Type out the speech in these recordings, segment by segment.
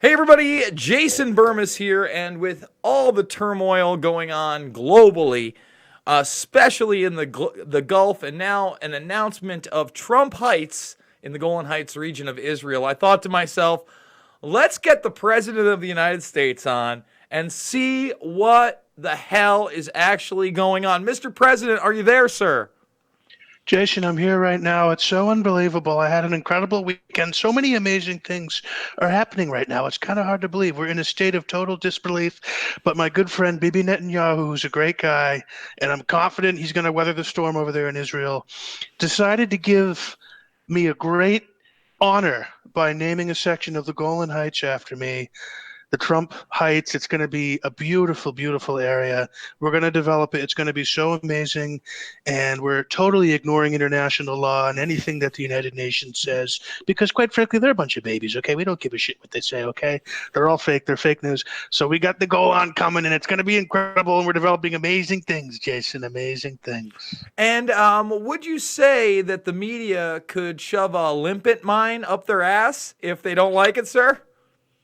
Hey everybody, Jason Burmis here, and with all the turmoil going on globally, especially in the Gulf, and now an announcement of Trump Heights in the Golan Heights region of Israel, I thought to myself, let's get the President of the United States on and see what the hell is actually going on. Mr. President, are you there, sir? Jason, I'm here right now. It's so unbelievable. I had an incredible weekend. So many amazing things are happening right now. It's kind of hard to believe. We're in a state of total disbelief. But my good friend Bibi Netanyahu, who's a great guy, and I'm confident he's going to weather the storm over there in Israel, decided to give me a great honor by naming a section of the Golan Heights after me, the Trump Heights. It's going to be a beautiful, beautiful area. We're going to develop it. It's going to be so amazing. And we're totally ignoring international law and anything that the United Nations says because, quite frankly, they're a bunch of babies, okay? We don't give a shit what they say, okay? They're all fake. They're fake news. So we got the goal on coming, and it's going to be incredible. And we're developing amazing things, Jason, amazing things. And would you say that the media could shove a limpet mine up their ass if they don't like it, sir?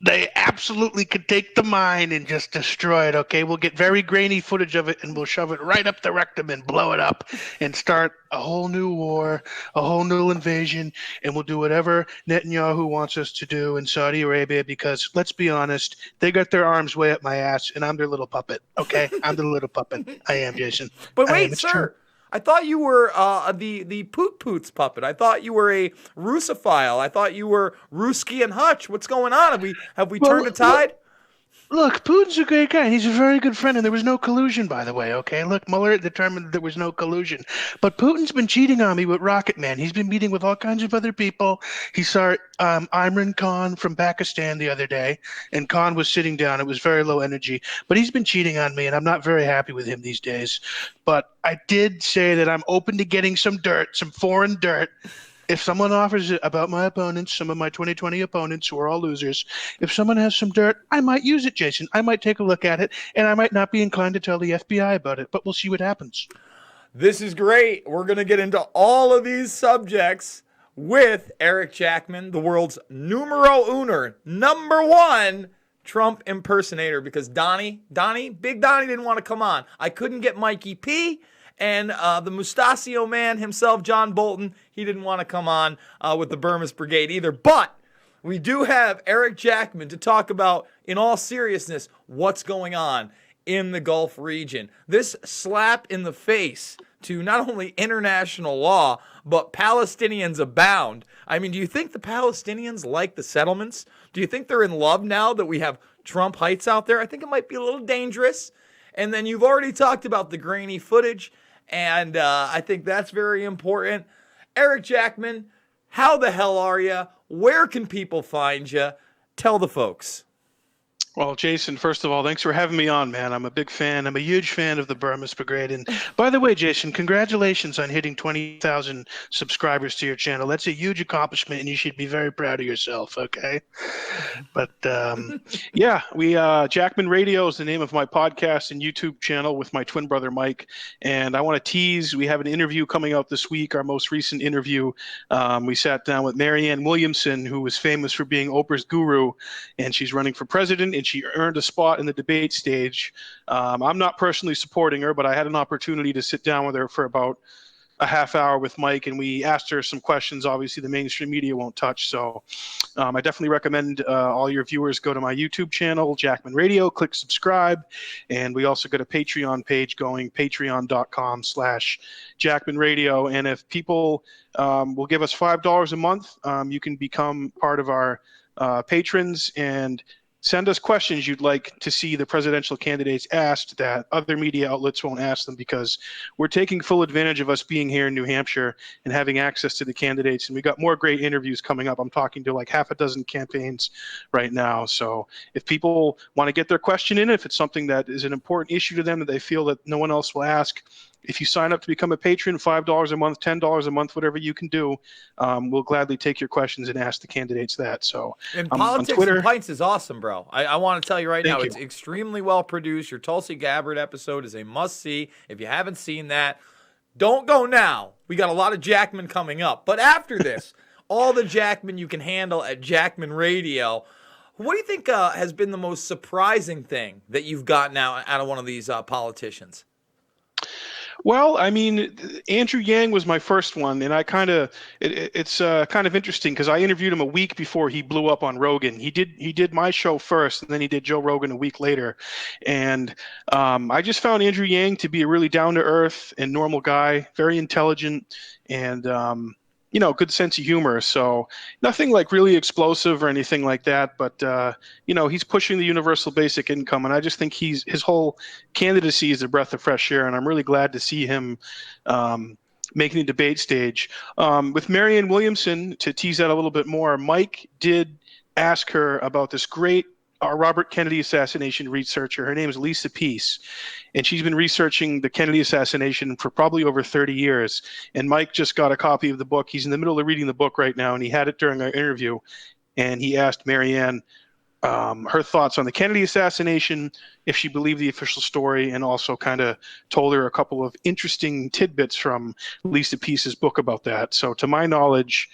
They absolutely could take the mine and just destroy it, okay? We'll get very grainy footage of it and we'll shove it right up the rectum and blow it up and start a whole new war, a whole new invasion, and we'll do whatever Netanyahu wants us to do in Saudi Arabia because, let's be honest, they got their arms way up my ass and I'm their little puppet, okay? I'm the little puppet. I am, Jason. But I am. wait, It's true. sir. I thought you were the Poot Poots puppet. I thought you were a Russophile. I thought you were Ruski and Hutch. What's going on? Have we turned Well, a tide? look, Putin's a great guy, and he's a very good friend, and there was no collusion, by the way, okay? Look, Mueller determined that there was no collusion. But Putin's been cheating on me with Rocket Man. He's been meeting with all kinds of other people. He saw Imran Khan from Pakistan the other day, and Khan was sitting down. It was very low energy. But he's been cheating on me, and I'm not very happy with him these days. But I did say that I'm open to getting some dirt, some foreign dirt, if someone offers it about my opponents, some of my 2020 opponents who are all losers, if someone has some dirt, I might use it, Jason. I might take a look at it, and I might not be inclined to tell the FBI about it, but we'll see what happens. This is great. We're going to get into all of these subjects with Eric Jackman, the world's numero uno, number one Trump impersonator, because Big Donnie didn't want to come on. I couldn't get Mikey P. And the Mustachio man himself, John Bolton, he didn't want to come on with the Burmis Brigade either. But we do have Eric Jackman to talk about, in all seriousness, what's going on in the Gulf region. This slap in the face to not only international law, but Palestinians abound. I mean, do you think the Palestinians like the settlements? Do you think they're in love now that we have Trump Heights out there? I think it might be a little dangerous. And then you've already talked about the grainy footage, and I think that's very important. Eric Jackman, how the hell are you? Where can people find you? Tell the folks. Well, Jason, first of all, thanks for having me on, man. I'm a big fan. I'm a huge fan of the Burmis Brigade. And by the way, Jason, congratulations on hitting 20,000 subscribers to your channel. That's a huge accomplishment, and you should be very proud of yourself, okay? But yeah, Jackman Radio is the name of my podcast and YouTube channel with my twin brother, Mike. And I want to tease, we have an interview coming out this week, our most recent interview. We sat down with Marianne Williamson, who was famous for being Oprah's guru, and she's running for president. And she earned a spot in the debate stage. I'm not personally supporting her, but I had an opportunity to sit down with her for about a half hour with Mike, and we asked her some questions. Obviously, the mainstream media won't touch. So I definitely recommend all your viewers go to my YouTube channel, Jackman Radio, click subscribe. And we also got a Patreon page going, patreon.com/Jackman Radio. And if people will give us $5 a month, you can become part of our patrons and send us questions you'd like to see the presidential candidates asked that other media outlets won't ask them, because we're taking full advantage of us being here in New Hampshire and having access to the candidates. And we got more great interviews coming up. I'm talking to like half a dozen campaigns right now. So if people want to get their question in, if it's something that is an important issue to them that they feel that no one else will ask, if you sign up to become a patron, $5 a month, $10 a month, whatever you can do, we'll gladly take your questions and ask the candidates that. So And on Politics Twitter, and Pints is awesome, bro. I want to tell you right now, thank you. it's extremely well produced. Your Tulsi Gabbard episode is a must-see. If you haven't seen that, don't go now. We got a lot of Jackman coming up. But after this, all the Jackman you can handle at Jackman Radio. What do you think has been the most surprising thing that you've gotten out of one of these politicians? Well, I mean, Andrew Yang was my first one, and I kind of it's kind of interesting because I interviewed him a week before he blew up on Rogan. He did my show first, and then he did Joe Rogan a week later, and I just found Andrew Yang to be a really down to earth and normal guy, very intelligent, and good sense of humor. So nothing like really explosive or anything like that, but he's pushing the universal basic income, and I just think his whole candidacy is a breath of fresh air, and I'm really glad to see him making the debate stage. With Marianne Williamson, to tease that a little bit more, Mike did ask her about this great Robert Kennedy assassination researcher. Her name is Lisa Peace, and she's been researching the Kennedy assassination for probably over 30 years. And Mike just got a copy of the book. He's in the middle of reading the book right now, and he had it during our interview. And he asked Marianne her thoughts on the Kennedy assassination, if she believed the official story, and also kind of told her a couple of interesting tidbits from Lisa Peace's book about that. So to my knowledge,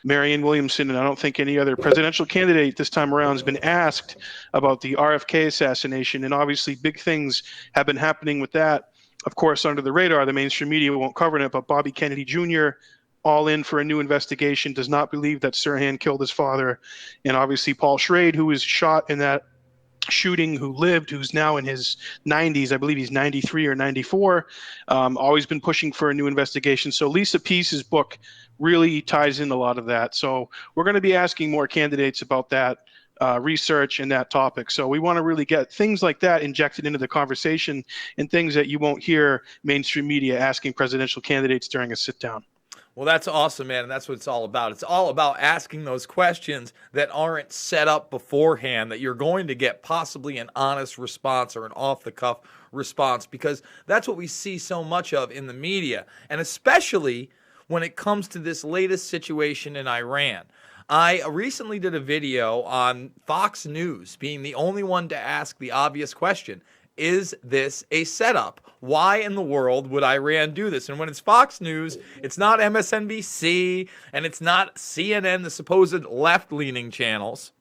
Marianne Williamson, and I don't think any other presidential candidate this time around, has been asked about the RFK assassination. And obviously big things have been happening with that. Of course, under the radar, the mainstream media won't cover it, but Bobby Kennedy Jr., all in for a new investigation, does not believe that Sirhan killed his father. And obviously Paul Schrade, who was shot in that shooting, who lived, who's now in his 90s, I believe he's 93 or 94, always been pushing for a new investigation. So Lisa Peace's book really ties in a lot of that. So we're going to be asking more candidates about that research and that topic. So we want to really get things like that injected into the conversation, and things that you won't hear mainstream media asking presidential candidates during a sit down. Well, that's awesome, man, and that's what it's all about. It's all about asking those questions that aren't set up beforehand, that you're going to get possibly an honest response or an off-the-cuff response, because that's what we see so much of in the media, and especially when it comes to this latest situation in Iran. I recently did a video on Fox News being the only one to ask the obvious question: is this a setup? Why in the world would Iran do this? And when it's Fox News, it's not MSNBC, and it's not CNN, the supposed left-leaning channels.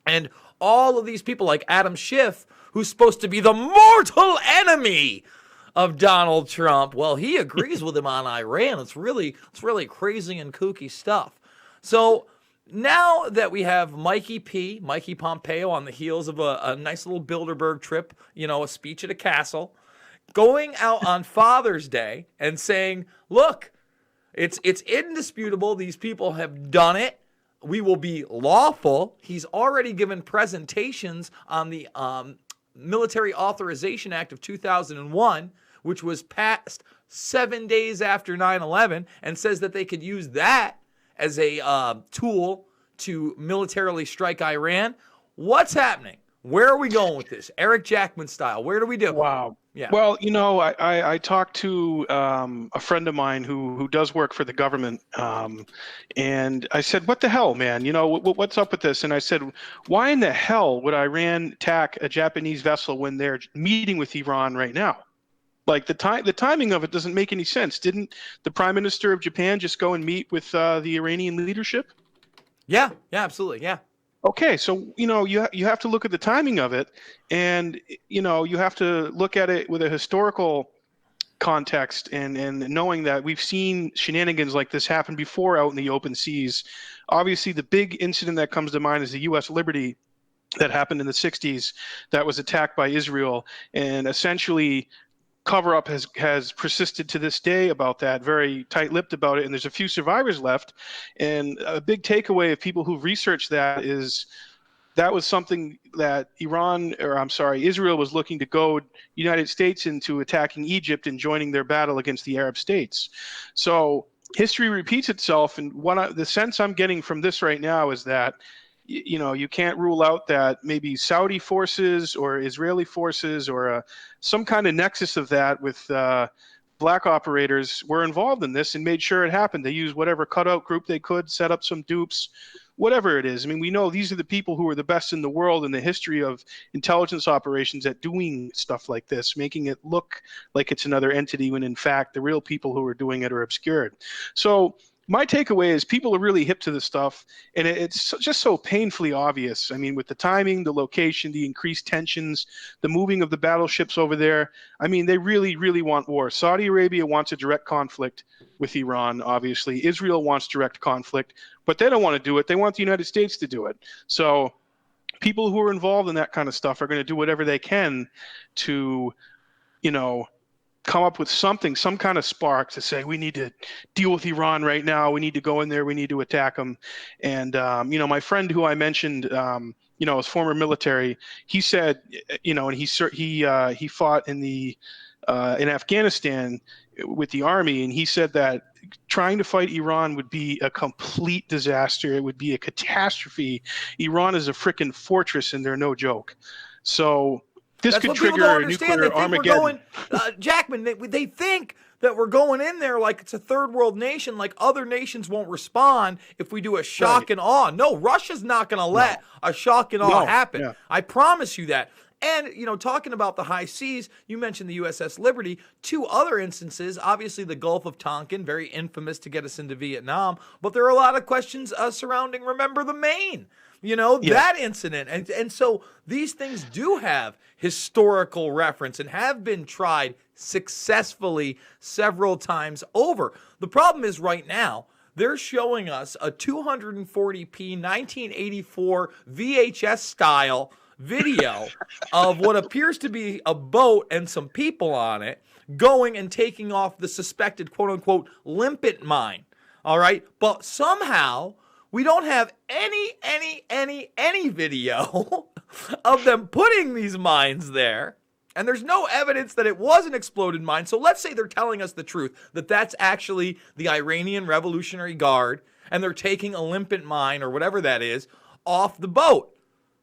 And all of these people like Adam Schiff, who's supposed to be the mortal enemy of Donald Trump, well, he agrees with him on Iran. It's really crazy and kooky stuff. So now that we have Mikey Pompeo, on the heels of a nice little Bilderberg trip, a speech at a castle, going out on Father's Day and saying, look, it's indisputable. These people have done it. We will be lawful. He's already given presentations on the Military Authorization Act of 2001, which was passed 7 days after 9/11, and says that they could use that as a tool to militarily strike Iran. What's happening? Where are we going with this? Eric Jackman style. Where do we do? Wow. Yeah. Well, I talked to a friend of mine who does work for the government, and I said, "What the hell, man? What's up with this?" And I said, "Why in the hell would Iran attack a Japanese vessel when they're meeting with Iran right now? Like the timing of it doesn't make any sense. Didn't the Prime Minister of Japan just go and meet with the Iranian leadership?" Yeah, absolutely, yeah. Okay, so you have to look at the timing of it, and you have to look at it with a historical context, and knowing that we've seen shenanigans like this happen before out in the open seas. Obviously, the big incident that comes to mind is the U.S. Liberty that happened in the 60s, that was attacked by Israel, and essentially cover-up has persisted to this day about that, very tight-lipped about it, and there's a few survivors left. And a big takeaway of people who've researched that is that was something that Israel was looking to goad the United States into attacking Egypt and joining their battle against the Arab states. So history repeats itself, and the sense I'm getting from this right now is that you can't rule out that maybe Saudi forces or Israeli forces or some kind of nexus of that with black operators were involved in this and made sure it happened. They used whatever cutout group they could, set up some dupes, whatever it is. I mean, we know these are the people who are the best in the world in the history of intelligence operations at doing stuff like this, making it look like it's another entity when in fact the real people who are doing it are obscured. So my takeaway is people are really hip to this stuff, and it's just so painfully obvious. I mean, with the timing, the location, the increased tensions, the moving of the battleships over there. I mean, they really, really want war. Saudi Arabia wants a direct conflict with Iran, obviously. Israel wants direct conflict, but they don't want to do it. They want the United States to do it. So people who are involved in that kind of stuff are going to do whatever they can to, you know, come up with something, some kind of spark to say, we need to deal with Iran right now. We need to go in there. We need to attack them. And, my friend who I mentioned, is former military. He said, and he fought in Afghanistan with the army. And he said that trying to fight Iran would be a complete disaster. It would be a catastrophe. Iran is a freaking fortress and they're no joke. So this That's could what people trigger don't a understand. nuclear They think Armageddon. we're going, Jackman. They think that we're going in there like it's a third world nation, like other nations won't respond if we do a shock and awe. No, Russia's not going to let a shock and awe happen. Yeah. I promise you that. And, talking about the high seas, you mentioned the USS Liberty. Two other instances, obviously the Gulf of Tonkin, very infamous to get us into Vietnam. But there are a lot of questions surrounding, remember, the Maine. That incident. And so these things do have historical reference and have been tried successfully several times over. The problem is right now, they're showing us a 240p 1984 VHS style video of what appears to be a boat and some people on it going and taking off the suspected quote unquote limpet mine. All right. But somehow we don't have any video of them putting these mines there. And there's no evidence that it was an exploded mine. So let's say they're telling us the truth, that that's actually the Iranian Revolutionary Guard, and they're taking a limpet mine or whatever that is off the boat.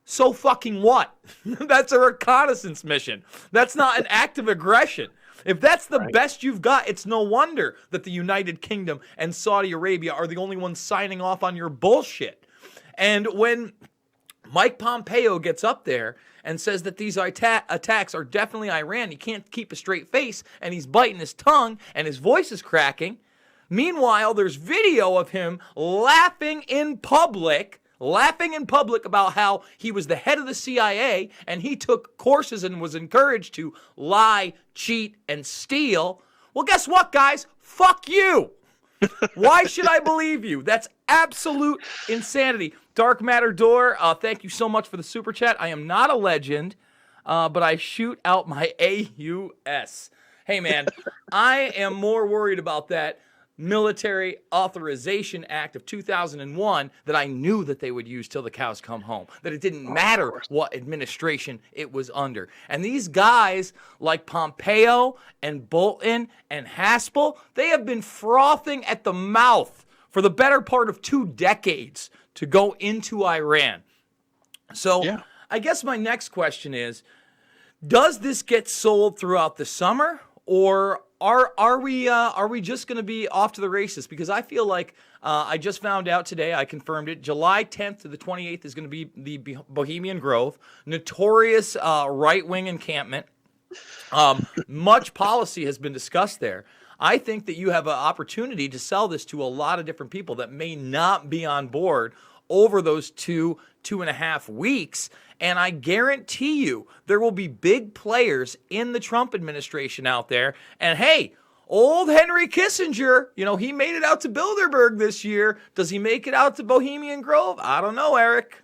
So fucking what? That's a reconnaissance mission. That's not an act of aggression. If that's the best you've got, it's no wonder that the United Kingdom and Saudi Arabia are the only ones signing off on your bullshit. And when Mike Pompeo gets up there and says that these attacks are definitely Iran, he can't keep a straight face, and he's biting his tongue, and his voice is cracking. Meanwhile, there's video of him laughing in public about how he was the head of the CIA and he took courses and was encouraged to lie, cheat, and steal. Well, guess what, guys? Fuck you. Why should I believe you? That's absolute insanity. Dark Matter Door, thank you so much for the super chat. I am not a legend, but I shoot out my AUS. Hey, man, I am more worried about that Military Authorization Act of 2001 that I knew that they would use till the cows come home, that it didn't matter what administration it was under. And these guys like Pompeo and Bolton and Haspel, they have been frothing at the mouth for the better part of 2 decades to go into Iran. So I guess my next question is, does this get sold throughout the summer, or are we just going to be off to the races? Because I feel like I just found out today, I confirmed it, July 10th to the 28th is going to be the Bohemian Grove, notorious right-wing encampment. Much policy has been discussed there. I think that you have an opportunity to sell this to a lot of different people that may not be on board over those 2.5 weeks. And I guarantee you there will be big players in the Trump administration out there. And hey, old Henry Kissinger, he made it out to Bilderberg this year. Does he make it out to Bohemian Grove? I don't know, Eric.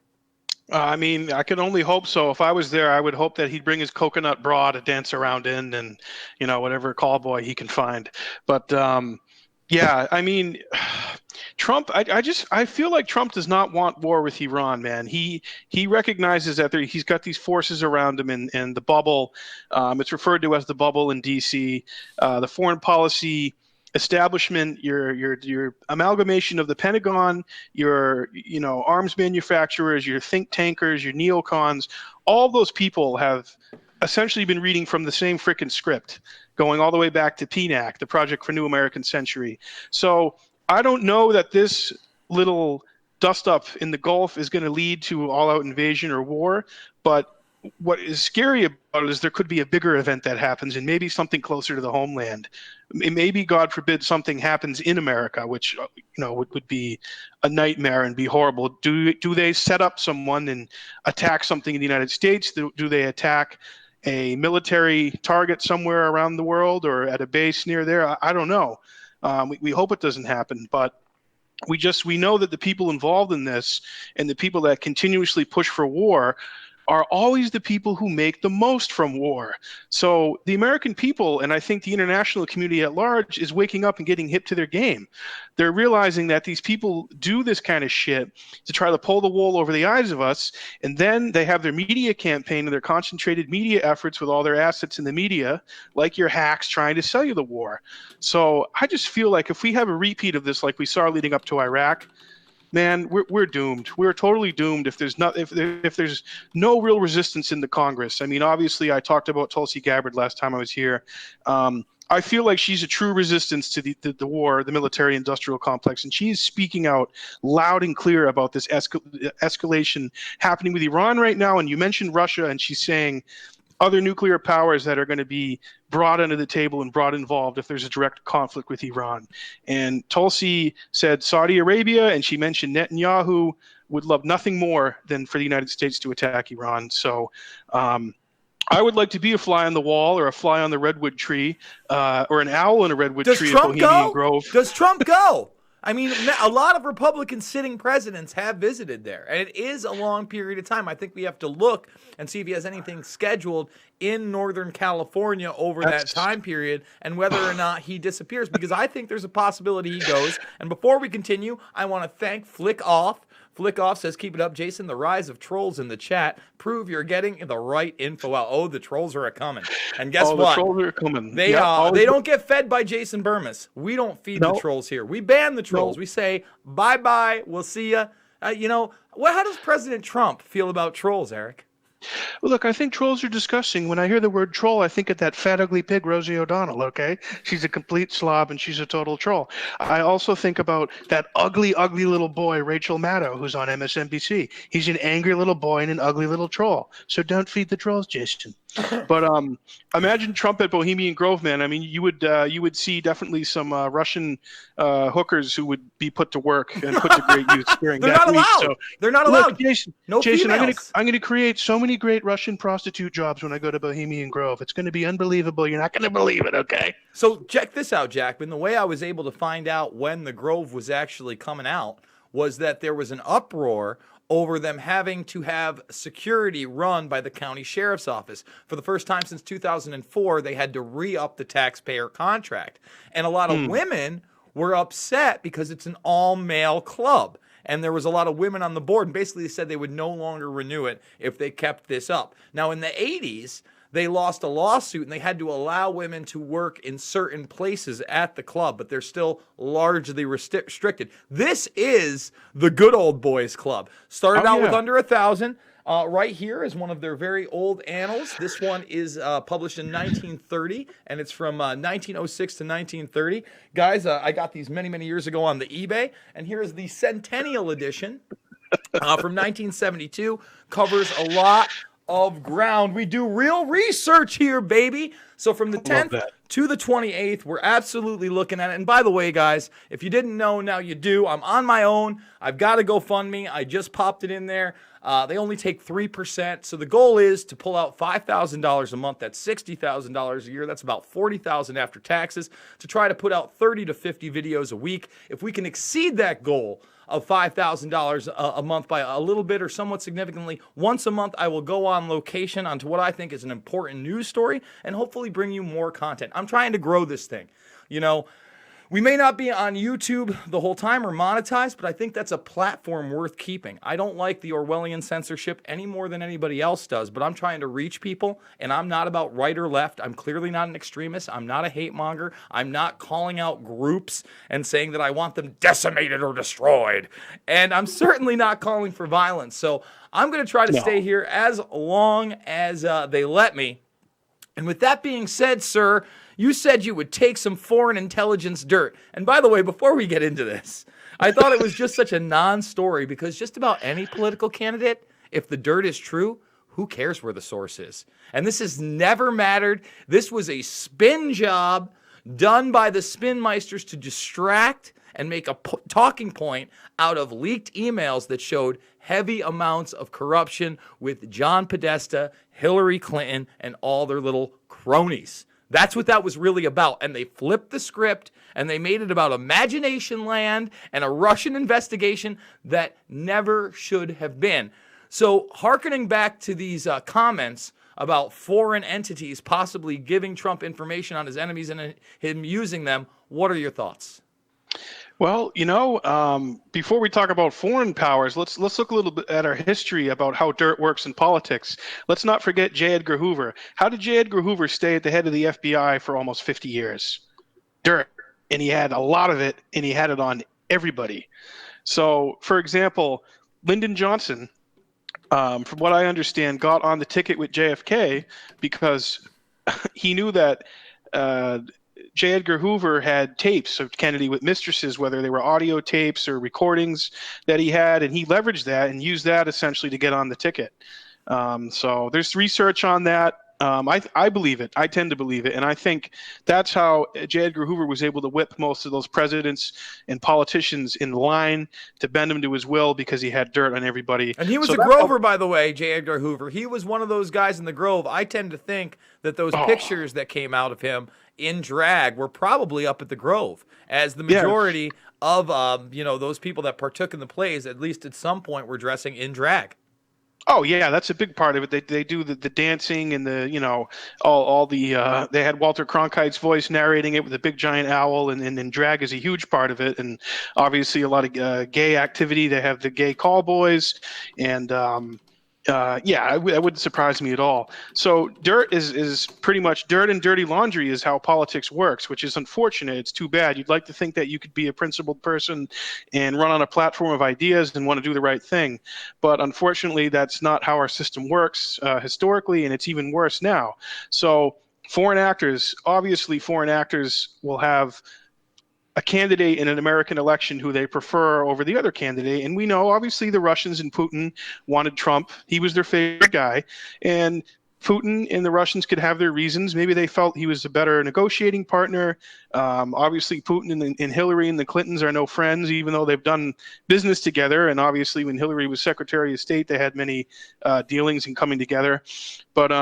I mean, I can only hope so. If I was there, I would hope that he'd bring his coconut bra to dance around in and, whatever call boy he can find. But, I mean, Trump, I feel like Trump does not want war with Iran, man. He recognizes that he's got these forces around him and the bubble. It's referred to as the bubble in D.C. The foreign policy establishment, your amalgamation of the Pentagon, your arms manufacturers, your think tankers, your neocons, all those people have essentially been reading from the same frickin' script, going all the way back to PNAC, the Project for New American Century. So I don't know that this little dust up in the Gulf is going to lead to all-out invasion or war, but what is scary about it is there could be a bigger event that happens and maybe something closer to the homeland. Maybe, God forbid, something happens in America, which would be a nightmare and be horrible. Do they set up someone and attack something in the United States? Do they attack a military target somewhere around the world or at a base near there? I don't know. We hope it doesn't happen, but we know that the people involved in this and the people that continuously push for war are always the people who make the most from war. So the American people, and I think the international community at large, is waking up and getting hip to their game. They're realizing that these people do this kind of shit to try to pull the wool over the eyes of us, and then they have their media campaign and their concentrated media efforts with all their assets in the media, like your hacks trying to sell you the war. So I just feel like if we have a repeat of this like we saw leading up to Iraq, man, we're doomed. We're totally doomed if there's no real resistance in the Congress. I mean, obviously, I talked about Tulsi Gabbard last time I was here. I feel like she's a true resistance to the war, the military-industrial complex, and she's speaking out loud and clear about this escalation happening with Iran right now. And you mentioned Russia, and she's saying other nuclear powers that are going to be brought under the table and brought involved if there's a direct conflict with Iran. And Tulsi said Saudi Arabia, and she mentioned Netanyahu would love nothing more than for the United States to attack Iran. So I would like to be a fly on the wall or a fly on the redwood tree or an owl in a redwood tree at Bohemian Grove. Does Trump go? I mean, a lot of Republican sitting presidents have visited there, and it is a long period of time. I think we have to look and see if he has anything scheduled in Northern California over that time period and whether or not he disappears, because I think there's a possibility he goes. And before we continue, I want to thank Flick Off. Flick Off says, keep it up, Jason. The rise of trolls in the chat prove you're getting the right info out. Oh, the trolls are a-coming. And guess what? The trolls are a-coming. They don't get fed by Jason Burmis. We don't feed the trolls here. We ban the trolls. We say, bye-bye, we'll see ya. How does President Trump feel about trolls, Eric? Well, look, I think trolls are disgusting. When I hear the word troll, I think of that fat, ugly pig, Rosie O'Donnell, okay? She's a complete slob, and she's a total troll. I also think about that ugly, ugly little boy, Rachel Maddow, who's on MSNBC. He's an angry little boy and an ugly little troll. So don't feed the trolls, Jason. But imagine Trump at Bohemian Grove, man. I mean, you would see definitely some Russian hookers who would be put to work and put to great use during that week. So, they're not allowed. Jason, I'm going to create so many great Russian prostitute jobs when I go to Bohemian Grove. It's going to be unbelievable. You're not going to believe it, okay? So check this out, Jackman. The way I was able to find out when the Grove was actually coming out was that there was an uproar over them having to have security run by the county sheriff's office. For the first time since 2004, they had to re-up the taxpayer contract. And a lot of women were upset because it's an all-male club. And there was a lot of women on the board, and basically they said they would no longer renew it if they kept this up. Now, in the 80s, they lost a lawsuit, and they had to allow women to work in certain places at the club, but they're still largely restricted. This is the good old boys club. Started out with under 1,000. Right here is one of their very old annals. This one is published in 1930, and it's from 1906 to 1930. Guys, I got these many, many years ago on the eBay, and here's the Centennial Edition from 1972. Covers a lot of ground. We do real research here, baby. So from the 10th to the 28th, we're absolutely looking at it. And by the way, guys, if you didn't know, now you do. I'm on my own. I've got a GoFundMe. I just popped it in there. They only take 3%. So the goal is to pull out $5,000 a month. That's $60,000 a year. That's about $40,000 after taxes, to try to put out 30 to 50 videos a week. If we can exceed that goal of $5,000 a month by a little bit or somewhat significantly, once a month I will go on location onto what I think is an important news story and hopefully bring you more content. I'm trying to grow this thing. We may not be on YouTube the whole time or monetized, but I think that's a platform worth keeping. I don't like the Orwellian censorship any more than anybody else does, but I'm trying to reach people, and I'm not about right or left. I'm clearly not an extremist. I'm not a hate monger. I'm not calling out groups and saying that I want them decimated or destroyed. And I'm certainly not calling for violence. So I'm going to try to stay here as long as they let me. And with that being said, sir, you said you would take some foreign intelligence dirt. And by the way, before we get into this, I thought it was just such a non-story, because just about any political candidate, if the dirt is true, who cares where the source is? And this has never mattered. This was a spin job done by the spin meisters to distract and make a talking point out of leaked emails that showed heavy amounts of corruption with John Podesta, Hillary Clinton, and all their little cronies. That's what that was really about. And they flipped the script and they made it about imagination land and a Russian investigation that never should have been. So hearkening back to these comments about foreign entities possibly giving Trump information on his enemies and him using them, what are your thoughts? Well, before we talk about foreign powers, let's look a little bit at our history about how dirt works in politics. Let's not forget J. Edgar Hoover. How did J. Edgar Hoover stay at the head of the FBI for almost 50 years? Dirt. And he had a lot of it, and he had it on everybody. So, for example, Lyndon Johnson, from what I understand, got on the ticket with JFK because he knew that J. Edgar Hoover had tapes of Kennedy with mistresses, whether they were audio tapes or recordings that he had, and he leveraged that and used that essentially to get on the ticket. So there's research on that. I believe it. I tend to believe it. And I think that's how J. Edgar Hoover was able to whip most of those presidents and politicians in line to bend them to his will because he had dirt on everybody. And he was a Grover, by the way, J. Edgar Hoover. He was one of those guys in the Grove. I tend to think that those pictures that came out of him in drag were probably up at the Grove, as the majority of those people that partook in the plays, at least at some point, were dressing in drag. Oh yeah, that's a big part of it. They do the dancing and the all the they had Walter Cronkite's voice narrating it with a big giant owl, and drag is a huge part of it, and obviously a lot of gay activity. They have the gay call boys, and that wouldn't surprise me at all. So dirt is pretty much dirt, and dirty laundry is how politics works, which is unfortunate. It's too bad. You'd like to think that you could be a principled person and run on a platform of ideas and want to do the right thing. But unfortunately, that's not how our system works historically, and it's even worse now. So foreign actors will have a candidate in an American election who they prefer over the other candidate. And we know, obviously, the Russians and Putin wanted Trump. He was their favorite guy. And Putin and the Russians could have their reasons. Maybe they felt he was a better negotiating partner. Obviously, Putin and Hillary and the Clintons are no friends, even though they've done business together. And obviously, when Hillary was Secretary of State, they had many dealings and coming together. But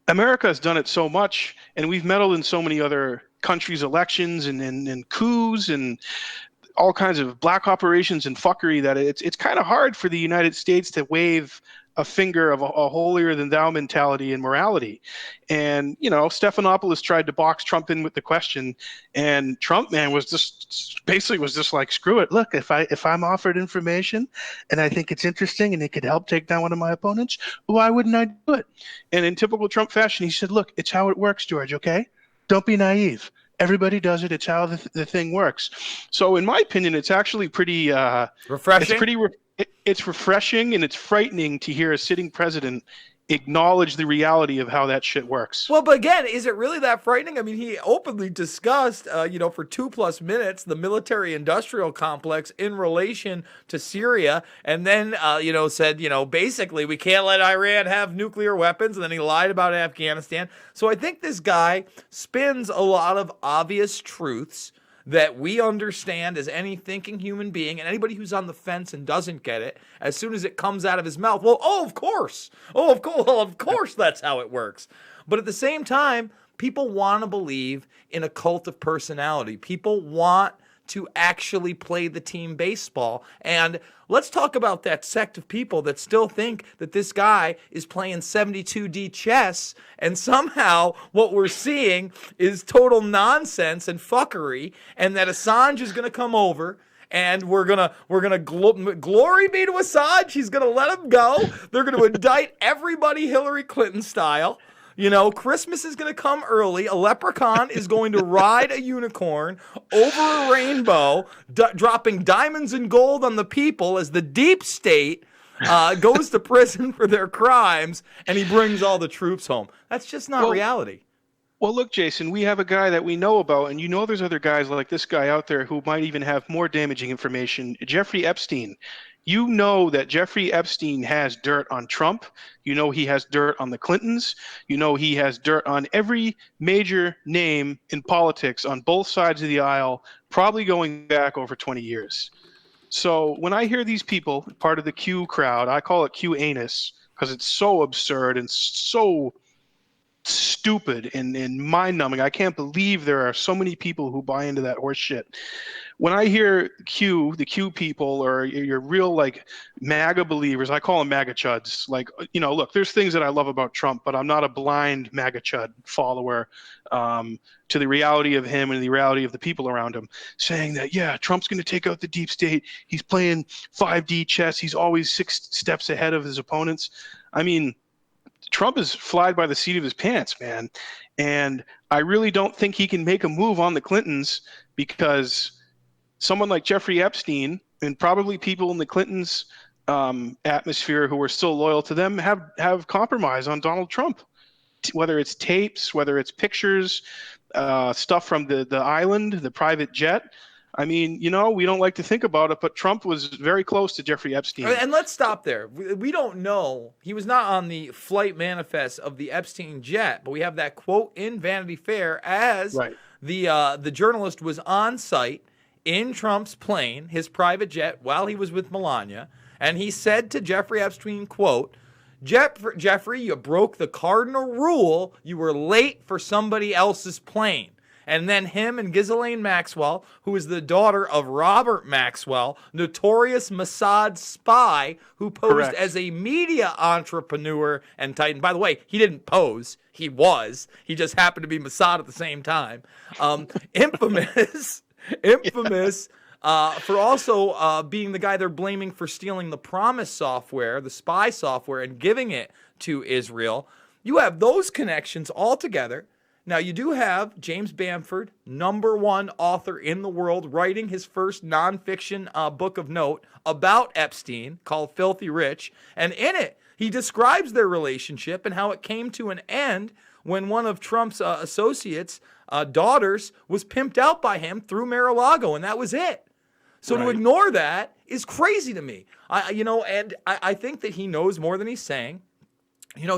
America has done it so much, and we've meddled in so many other countries' elections and coups and all kinds of black operations and fuckery that it's kind of hard for the United States to wave a finger of a holier than thou mentality and morality. And Stephanopoulos tried to box Trump in with the question, and Trump, man, was just like, screw it. Look, if I'm offered information and I think it's interesting and it could help take down one of my opponents, why wouldn't I do it? And in typical Trump fashion, he said, look, it's how it works, George, okay? Don't be naive. Everybody does it. It's how the thing works. So in my opinion, it's actually pretty refreshing. It's refreshing, and it's frightening to hear a sitting president acknowledge the reality of how that shit works. Well, but again, is it really that frightening? I mean, he openly discussed, for 2+ minutes, the military-industrial complex in relation to Syria, and then, said, basically, we can't let Iran have nuclear weapons, and then he lied about Afghanistan. So I think this guy spins a lot of obvious truths that we understand as any thinking human being, and anybody who's on the fence and doesn't get it, as soon as it comes out of his mouth, of course that's how it works. But at the same time, people want to believe in a cult of personality. People want to actually play the team baseball. And let's talk about that sect of people that still think that this guy is playing 72D chess, and somehow what we're seeing is total nonsense and fuckery, and that Assange is going to come over, and we're gonna glory be to Assange. He's gonna let him go. They're gonna indict everybody Hillary Clinton style. Christmas is going to come early. A leprechaun is going to ride a unicorn over a rainbow, dropping diamonds and gold on the people as the deep state goes to prison for their crimes, and he brings all the troops home. That's just not reality. Well, look, Jason, we have a guy that we know about, and there's other guys like this guy out there who might even have more damaging information. Jeffrey Epstein. You know that Jeffrey Epstein has dirt on Trump. You know he has dirt on the Clintons. You know he has dirt on every major name in politics on both sides of the aisle, probably going back over 20 years. So when I hear these people, part of the Q crowd, I call it Q anus because it's so absurd and so stupid and mind-numbing. I can't believe there are so many people who buy into that horse shit. When I hear the Q people, or your real like MAGA believers, I call them MAGA chuds. Like, look, there's things that I love about Trump, but I'm not a blind MAGA chud follower to the reality of him and the reality of the people around him, saying that, yeah, Trump's going to take out the deep state. He's playing 5D chess. He's always 6 steps ahead of his opponents. I mean, Trump is flied by the seat of his pants, man. And I really don't think he can make a move on the Clintons because someone like Jeffrey Epstein and probably people in the Clintons atmosphere who are still loyal to them have compromised on Donald Trump, whether it's tapes, whether it's pictures, stuff from the island, the private jet. I mean, we don't like to think about it, but Trump was very close to Jeffrey Epstein. And let's stop there. We don't know. He was not on the flight manifest of the Epstein jet, but we have that quote in Vanity Fair as the journalist was on site in Trump's plane, his private jet, while he was with Melania, and he said to Jeffrey Epstein, quote, Jeffrey, you broke the cardinal rule. You were late for somebody else's plane. And then him and Ghislaine Maxwell, who is the daughter of Robert Maxwell, notorious Mossad spy who posed as a media entrepreneur and titan. By the way, he didn't pose. He was. He just happened to be Mossad at the same time. Infamous for also being the guy they're blaming for stealing the Promise software, the spy software, and giving it to Israel. You have those connections all together. Now, you do have James Bamford, #1 author in the world, writing his first nonfiction book of note about Epstein called Filthy Rich. And in it, he describes their relationship and how it came to an end when one of Trump's associates' daughters was pimped out by him through Mar-a-Lago, and that was it. So to ignore that is crazy to me. I think that he knows more than he's saying.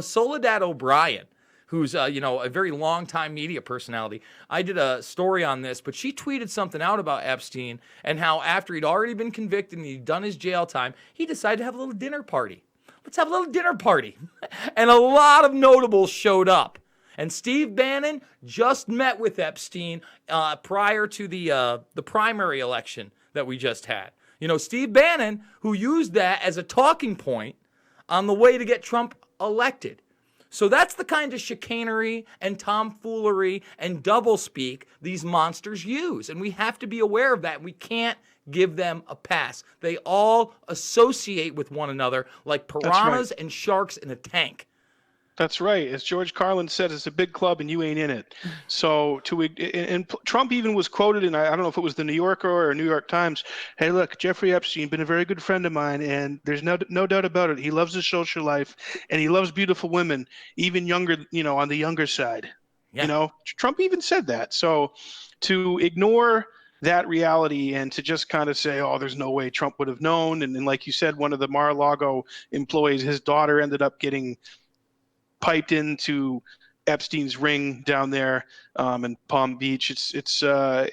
Soledad O'Brien, who's a very long-time media personality. I did a story on this, but she tweeted something out about Epstein and how after he'd already been convicted and he'd done his jail time, he decided to have a little dinner party. Let's have a little dinner party. And a lot of notables showed up. And Steve Bannon just met with Epstein prior to the primary election that we just had. Steve Bannon, who used that as a talking point on the way to get Trump elected. So that's the kind of chicanery and tomfoolery and doublespeak these monsters use. And we have to be aware of that. We can't give them a pass. They all associate with one another like piranhas and sharks in a tank. That's right. As George Carlin said, it's a big club and you ain't in it. So and Trump even was quoted in, I don't know if it was the New Yorker or New York Times. Hey, look, Jeffrey Epstein, been a very good friend of mine, and there's no doubt about it. He loves his social life and he loves beautiful women, even younger, on the younger side. Yeah. Trump even said that. So to ignore that reality and to just kind of say, oh, there's no way Trump would have known. And like you said, one of the Mar-a-Lago employees, his daughter ended up getting piped into Epstein's ring down there in Palm Beach. It's kind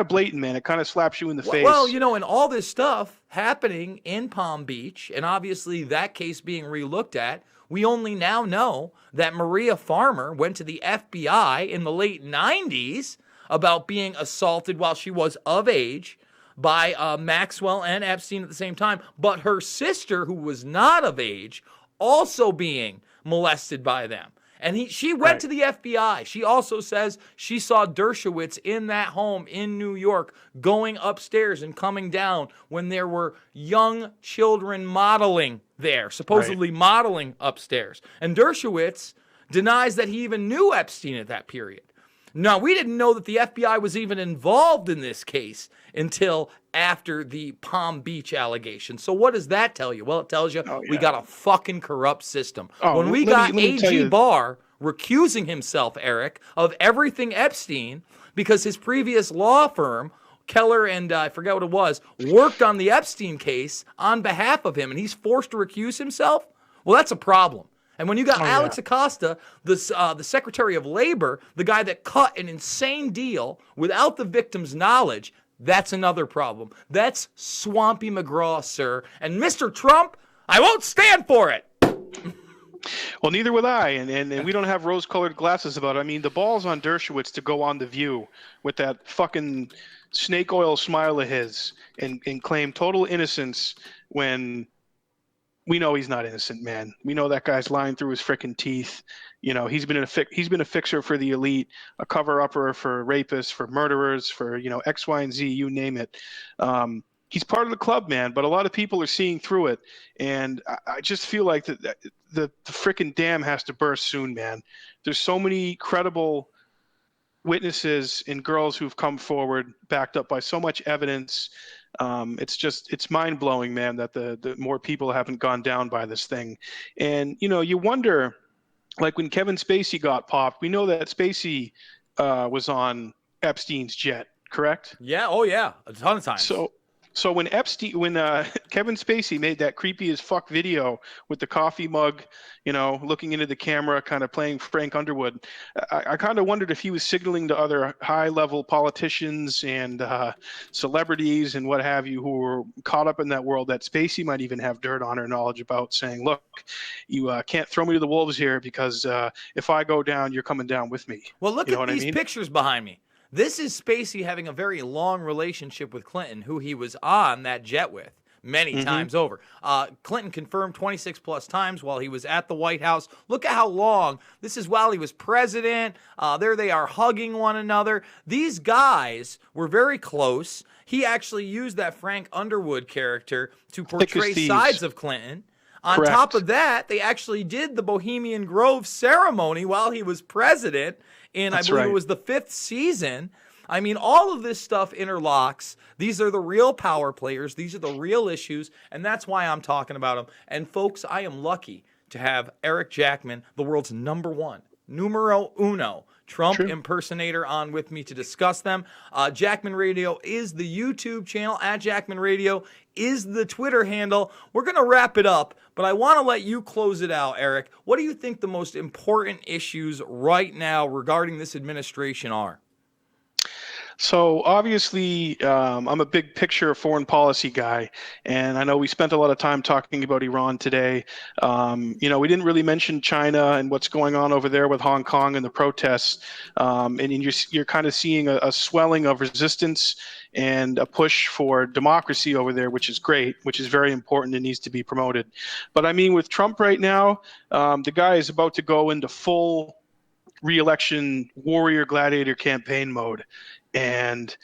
of blatant, man. It kind of slaps you in the face. Well, and all this stuff happening in Palm Beach, and obviously that case being relooked at, we only now know that Maria Farmer went to the FBI in the late 90s about being assaulted while she was of age by Maxwell and Epstein at the same time. But her sister, who was not of age, also being molested by them. And she went to the FBI. She also says she saw Dershowitz in that home in New York going upstairs and coming down when there were young children modeling there, supposedly modeling upstairs. And Dershowitz denies that he even knew Epstein at that period. Now, we didn't know that the FBI was even involved in this case until after the Palm Beach allegation. So what does that tell you? Well, it tells you we got a fucking corrupt system. When we got A.G. Barr recusing himself, Eric, of everything Epstein because his previous law firm Keller and I forget what it was, worked on the Epstein case on behalf of him, and he's forced to recuse himself, well, that's a problem. And when you got Alex Acosta, the Secretary of Labor, the guy that cut an insane deal without the victim's knowledge, that's another problem. That's Swampy McGraw, sir. And Mr. Trump, I won't stand for it. Well, neither would I, and we don't have rose-colored glasses about it. I mean, the ball's on Dershowitz to go on The View with that fucking snake oil smile of his and claim total innocence when we know he's not innocent, man. We know that guy's lying through his frickin' teeth. You know, he's been a fixer for the elite, a cover-upper for rapists, for murderers, for, you know, X, Y, and Z, you name it. He's part of the club, man, but a lot of people are seeing through it. And I just feel like the frickin' dam has to burst soon, man. There's so many credible witnesses and girls who've come forward, backed up by so much evidence. It's mind-blowing, man, that the more people haven't gone down by this thing. And, you know, you wonder, like when Kevin Spacey got popped, we know that Spacey was on Epstein's jet, correct? Yeah, oh yeah, a ton of times. So when Kevin Spacey made that creepy as fuck video with the coffee mug, you know, looking into the camera, kind of playing Frank Underwood, I kind of wondered if he was signaling to other high-level politicians and celebrities and what have you who were caught up in that world that Spacey might even have dirt on or knowledge about, saying, look, you can't throw me to the wolves here because if I go down, you're coming down with me. Well, look at these pictures behind me. This is Spacey having a very long relationship with Clinton, who he was on that jet with many times over. Clinton confirmed 26 plus times while he was at the White House. Look at how long. This is while he was president. There they are hugging one another. These guys were very close. He actually used that Frank Underwood character to portray sides of Clinton. On top of that, they actually did the Bohemian Grove ceremony while he was president in, I believe it was the 5th season. I mean, all of this stuff interlocks. These are the real power players. These are the real issues, and that's why I'm talking about them. And folks, I am lucky to have Eric Jackman, the world's #1, numero uno, Trump impersonator, on with me to discuss them. Jackman Radio is the YouTube channel. @Jackman Radio is the Twitter handle. We're going to wrap it up, but I want to let you close it out, Eric. What do you think the most important issues right now regarding this administration are? So obviously, I'm a big picture foreign policy guy, and I know we spent a lot of time talking about Iran today. You know, we didn't really mention China and what's going on over there with Hong Kong and the protests. And you're kind of seeing a swelling of resistance and a push for democracy over there, which is great, which is very important and needs to be promoted. But I mean, with Trump right now, the guy is about to go into full re-election warrior gladiator campaign mode. And,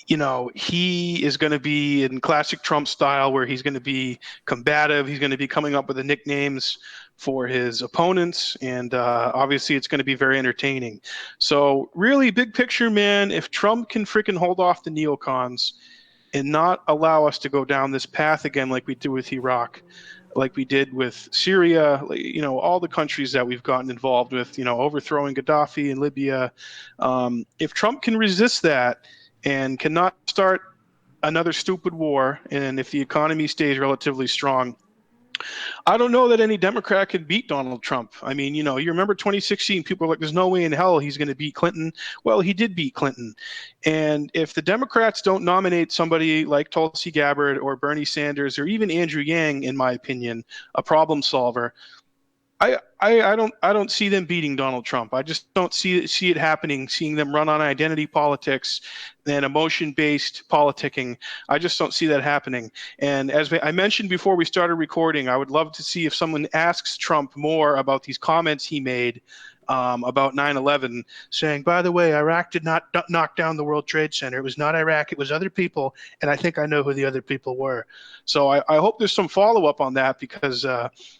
you know, he is going to be in classic Trump style where he's going to be combative. He's going to be coming up with the nicknames for his opponents. And obviously it's going to be very entertaining. So really big picture, man, if Trump can freaking hold off the neocons and not allow us to go down this path again like we did with Iraq, like we did with Syria, you know, all the countries that we've gotten involved with, you know, overthrowing Gaddafi in Libya. If Trump can resist that and cannot start another stupid war, and if the economy stays relatively strong, I don't know that any Democrat can beat Donald Trump. I mean, you know, you remember 2016, people were like, there's no way in hell he's going to beat Clinton. Well, he did beat Clinton. And if the Democrats don't nominate somebody like Tulsi Gabbard or Bernie Sanders or even Andrew Yang, in my opinion, a problem solver, I don't see them beating Donald Trump. I just don't see it happening, seeing them run on identity politics and emotion-based politicking. I just don't see that happening. And as I mentioned before we started recording, I would love to see if someone asks Trump more about these comments he made about 9/11, saying, by the way, Iraq did not knock down the World Trade Center. It was not Iraq. It was other people, and I think I know who the other people were. So I hope there's some follow-up on that, because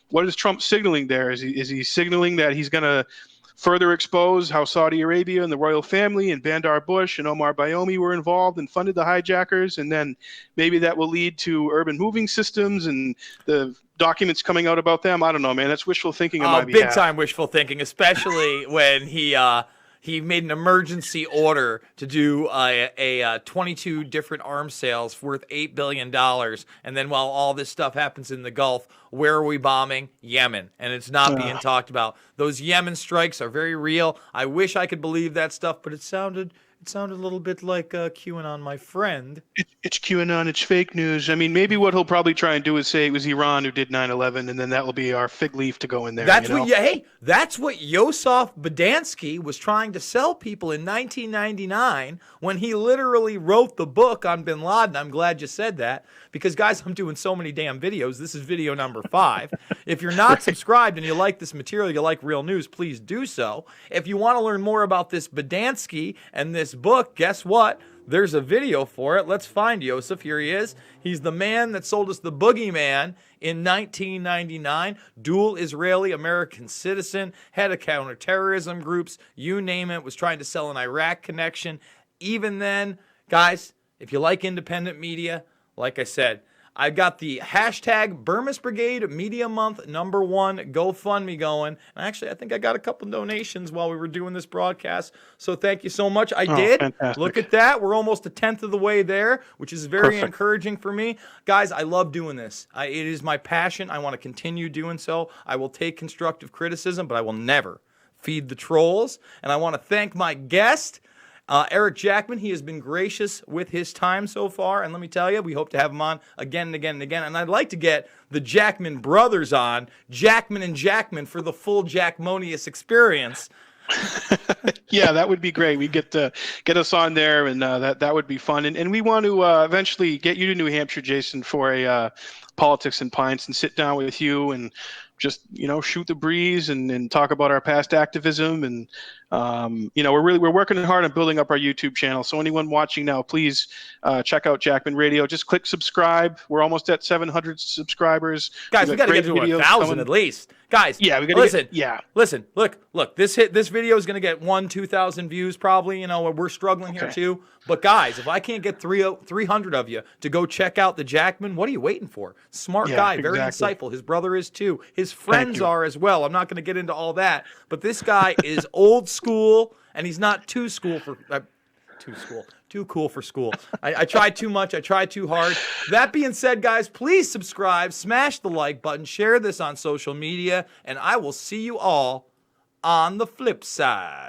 what is Trump signaling there? Is he signaling that he's going to further expose how Saudi Arabia and the royal family and Bandar Bush and Omar Bayomi were involved and funded the hijackers, and then maybe that will lead to urban moving systems and the documents coming out about them? I don't know, man. That's wishful thinking on my behalf. Big time wishful thinking, especially when he he made an emergency order to do a 22 different arms sales worth $8 billion. And then while all this stuff happens in the Gulf, where are we bombing? Yemen. And it's not being talked about. Those Yemen strikes are very real. I wish I could believe that stuff, but it sounded a little bit like QAnon, my friend. It's QAnon. It's fake news. I mean, maybe what he'll probably try and do is say it was Iran who did 9/11, and then that will be our fig leaf to go in there. That's what. Hey, that's what Yosef Bodansky was trying to sell people in 1999 when he literally wrote the book on Bin Laden. I'm glad you said that because, guys, I'm doing so many damn videos. This is video number 5. If you're not subscribed and you like this material, you like real news, please do so. If you want to learn more about this Bodansky and this book, guess what? There's a video for it. Let's find Yosef. Here he is. He's the man that sold us the Boogeyman in 1999. Dual Israeli-American citizen, head of counterterrorism groups, you name it, was trying to sell an Iraq connection. Even then, guys, if you like independent media, like I said, I got the hashtag Burmis Brigade Media Month #1 GoFundMe going. And actually, I think I got a couple donations while we were doing this broadcast. So thank you so much. I did. Fantastic. Look at that. We're almost a 10th of the way there, which is very encouraging for me. Guys, I love doing this. It is my passion. I want to continue doing so. I will take constructive criticism, but I will never feed the trolls. And I want to thank my guest, Eric Jackman. He has been gracious with his time so far, and let me tell you, we hope to have him on again and again and again. And I'd like to get the Jackman brothers on, Jackman and Jackman, for the full Jackmonious experience. Yeah, that would be great. We get us on there, and that would be fun. And we want to eventually get you to New Hampshire, Jason, for a Politics and Pints, and sit down with you and just shoot the breeze and talk about our past activism. And we're working hard on building up our YouTube channel. So anyone watching now, please check out Jackman Radio. Just click subscribe. We're almost at 700 subscribers. Guys, we got to get to 1,000 at least. Guys, yeah, we got to listen. Look. This video is going to get 2,000 views probably. We're struggling here too. But guys, if I can't get 300 of you to go check out the Jackman, what are you waiting for? Smart guy, very insightful. His brother is too. His friends are as well. I'm not going to get into all that, but this guy is old school, and he's not too cool for school. I tried too much. I tried too hard. That being said, guys, please subscribe, smash the like button, share this on social media, and I will see you all on the flip side.